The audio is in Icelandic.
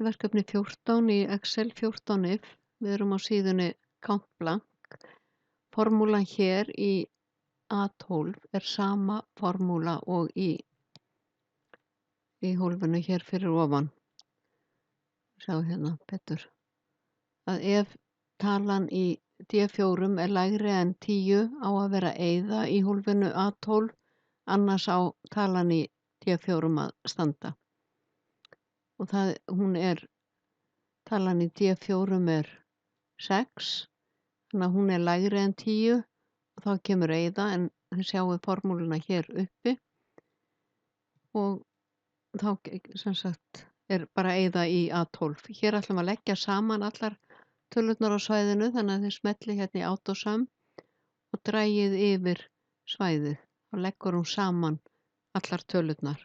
verkefni 14 í Excel 14 if. Við erum á síðunni Count Blank. Formúlan hér í A12 er sama formúla og í hólfinu hér fyrir ofan. Sjá hérna betur. Að ef talan í D4 er lægri en 10 á að vera eyða í hólfinu A12, annars á talan í D4 að standa. Og talan í D4 er 6, þannig að hún er lægri en 10 og þá kemur eyða, en þið sjáum formúluna hér uppi og þá sem sagt er bara eyða í A12. Hér ætlum að leggja saman allar tölurnar á svæðinu, þannig að þið smellið hérna í AutoSum og dragið yfir svæðið og leggur hún saman allar tölurnar.